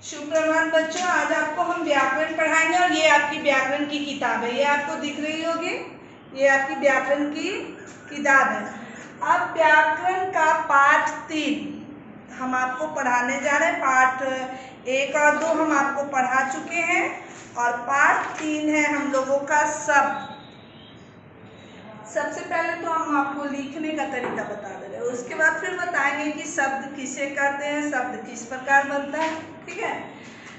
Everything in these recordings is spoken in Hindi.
सुप्रभात बच्चों, आज आपको हम व्याकरण पढ़ाएंगे और ये आपकी व्याकरण की किताब है। ये आपको दिख रही होगी, ये आपकी व्याकरण की किताब है। अब व्याकरण का पाठ 3 हम आपको पढ़ाने जा रहे हैं। पाठ 1 और 2 हम आपको पढ़ा चुके हैं और पाठ 3 है हम लोगों का शब्द। सबसे पहले तो हम आपको लिखने का तरीका बता दे रहे हैं, उसके बाद फिर बताएंगे कि शब्द किसे कहते हैं, शब्द किस प्रकार बनता है। ठीक है,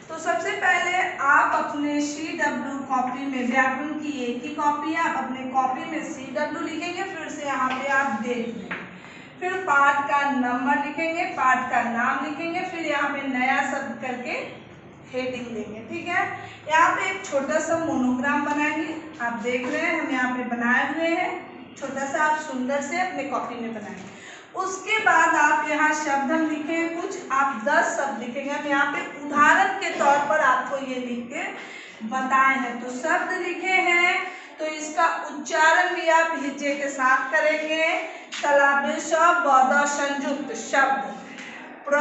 तो सबसे पहले आप अपने CW कॉपी में, व्याकरण की एक ही कॉपी है, आप अपने कॉपी में CW लिखेंगे, फिर से यहाँ पे आप देख लेंगे, फिर पाठ का नंबर लिखेंगे, पाठ का नाम लिखेंगे, फिर यहाँ पे नया शब्द करके हेडिंग देंगे। ठीक है, यहाँ पे एक छोटा सा मोनोग्राम बनाएंगे। आप देख रहे हैं हम यहाँ पे बनाए हुए हैं, छोटा सा, आप सुंदर से अपने कॉपी में बनाएंगे। उसके बाद आप यहाँ शब्द हम लिखें कुछ, आप 10 शब्द लिखेंगे। हम यहाँ पे उदाहरण के तौर पर आपको ये लिख के बताए हैं। तो शब्द लिखे हैं तो इसका उच्चारण भी आप हिज्जे के साथ करेंगे। तालव्य ब संयुक्त शब्द, प्र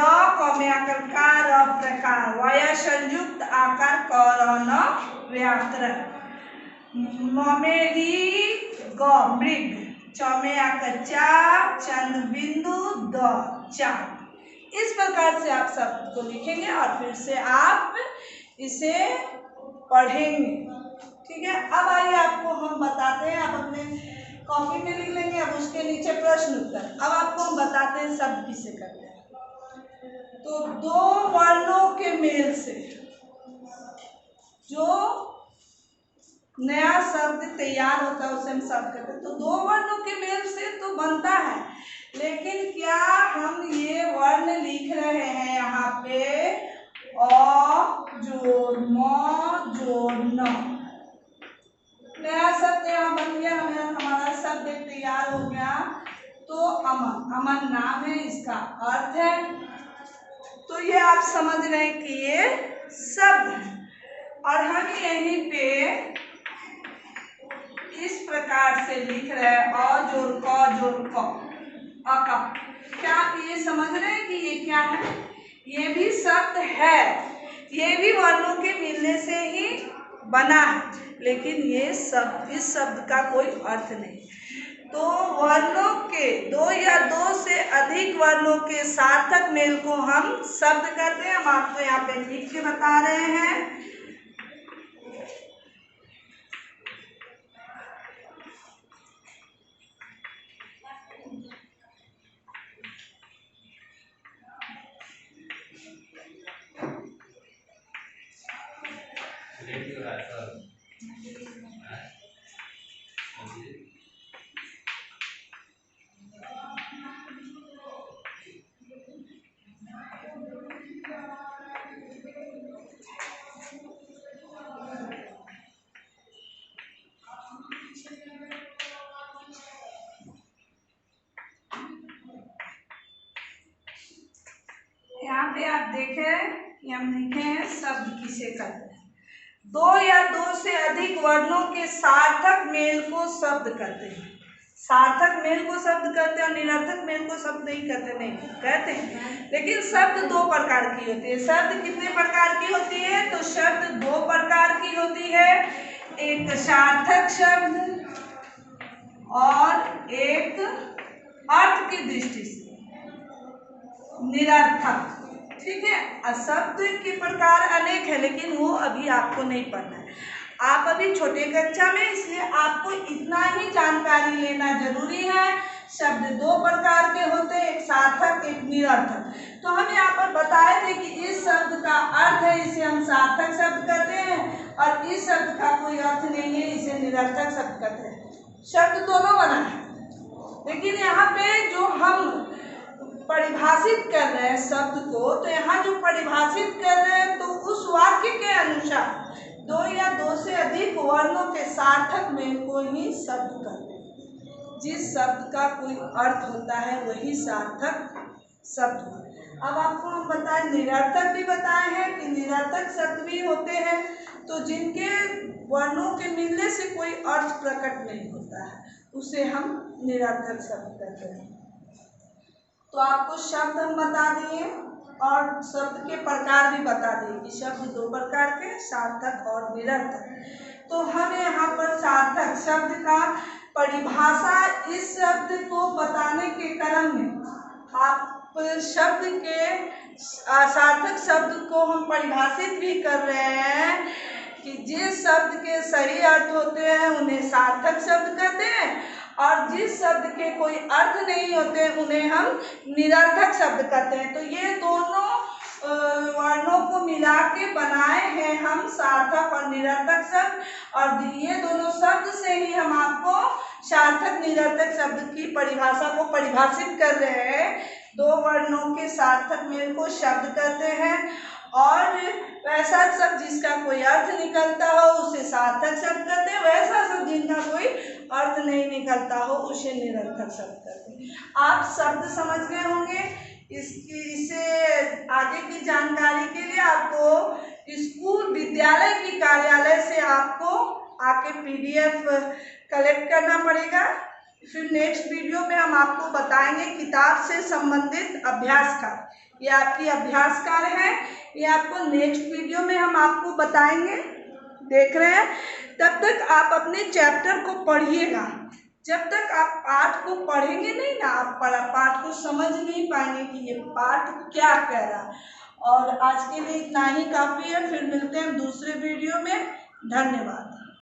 में आकर कार प्रकार, वय संयुक्त आकार कर न व्याकरण, ममेरी ग मृग, चमे आकर चा चंद बिंदु द चांद। इस प्रकार से आप शब्द को लिखेंगे और फिर से आप इसे पढ़ेंगे। ठीक है, अब आइए आपको हम बताते हैं। आप अपने कॉपी में लिख लेंगे, अब उसके नीचे प्रश्न उत्तर। अब आपको हम बताते हैं शब्द किसे कहते हैं। तो दो वर्णों के मेल से जो नया शब्द तैयार होता है उसे हम शब्द कहते हैं। तो दो वर्णों के मेल से तो बनता है, लेकिन क्या हम ये वर्ण लिख रहे हैं यहाँ पे अ जोड़ म जोड़ न, नया शब्द यहाँ बन गया, हमारा शब्द तैयार हो गया। तो अमन, अमन नाम है, इसका अर्थ है। तो ये आप समझ रहे हैं कि ये शब्द है। और हम यहीं पे इस प्रकार से लिख रहे हैं अ जोड़ क, अका। क्या आप ये समझ रहे हैं कि ये क्या है? ये भी शब्द है, ये भी वर्णों के मिलने से ही बना है, लेकिन ये शब्द, इस शब्द का कोई अर्थ नहीं। तो वर्णों के, दो या दो से अधिक वर्णों के सार्थक मेल को हम शब्द कहते हैं। हम आपको यहाँ पे लिख के बता रहे हैं। यहाँ पे आप देखें कि हम लिखे हैं शब्द किसे कहते हैं। दो या दो से अधिक वर्णों के सार्थक मेल को शब्द कहते हैं। सार्थक मेल को शब्द कहते हैं और निरर्थक मेल को शब्द नहीं कहते, नहीं कहते हैं। लेकिन शब्द दो प्रकार की होती है। शब्द कितने प्रकार की होती है? तो शब्द दो प्रकार की होती है, एक सार्थक शब्द और एक अर्थ की दृष्टि से निरर्थक। ठीक है, शब्द के प्रकार अनेक है, लेकिन वो अभी आपको नहीं पढ़ना है। आप अभी छोटे कक्षा में, इसलिए आपको इतना ही जानकारी लेना जरूरी है। शब्द दो प्रकार के होते हैं, एक सार्थक एक निरर्थक। तो हम यहाँ पर बताए थे कि इस शब्द का अर्थ है, इसे हम सार्थक शब्द कहते हैं, और इस शब्द का कोई अर्थ नहीं है, इसे निरर्थक शब्द कहते हैं। शब्द दोनों बना है, लेकिन यहाँ पे जो हम परिभाषित कर रहे हैं शब्द को, तो यहाँ जो परिभाषित कर रहे हैं तो उस वाक्य के अनुसार दो या दो से अधिक वर्णों के सार्थक मेल को ही शब्द कहते हैं। जिस शब्द का कोई अर्थ होता है वही सार्थक शब्द। अब आपको हम बताएं, निरर्थक भी बताए हैं कि निरर्थक शब्द भी होते हैं, तो जिनके वर्णों के मिलने से कोई अर्थ प्रकट नहीं होता है, उसे हम निरर्थक शब्द कहते हैं। तो आपको शब्द हम बता दिए और शब्द के प्रकार भी बता देगी। शब्द दो प्रकार के, सार्थक और निरर्थक। तो हम यहाँ पर सार्थक शब्द का परिभाषा, इस शब्द को बताने के क्रम में आप शब्द के सार्थक शब्द को हम परिभाषित भी कर रहे हैं कि जिस शब्द के सही अर्थ होते हैं उन्हें सार्थक शब्द कहते हैं, और जिस शब्द के कोई अर्थ नहीं होते उन्हें हम निरर्थक शब्द कहते हैं। तो ये दोनों वर्णों को मिला के बनाए हैं हम सार्थक और निरर्थक शब्द, और ये दोनों शब्द से ही हम आपको सार्थक निरर्थक शब्द की परिभाषा को परिभाषित कर रहे हैं। दो वर्णों के सार्थक मेल को शब्द कहते हैं, और वैसा शब्द जिसका कोई अर्थ निकलता हो उसे सार्थक शब्द कहते हैं, वैसा शब्द जिनका कोई अर्थ नहीं निकलता हो उसे निरर्थक शब्द कहते हैं। आप शब्द समझ गए होंगे। इसे आगे की जानकारी के लिए आपको स्कूल विद्यालय की कार्यालय से आपको आके PDF कलेक्ट करना पड़ेगा। फिर नेक्स्ट वीडियो में हम आपको बताएंगे किताब से संबंधित अभ्यास कार्य। ये आपकी अभ्यास कार्य है, ये आपको नेक्स्ट वीडियो में हम आपको बताएंगे। देख रहे हैं, तब तक आप अपने चैप्टर को पढ़िएगा। जब तक आप पाठ को पढ़ेंगे नहीं ना, आप पाठ को समझ नहीं पाएंगे कि ये पाठ क्या कह रहा है। और आज के लिए इतना ही काफ़ी है। फिर मिलते हैं दूसरे वीडियो में। धन्यवाद।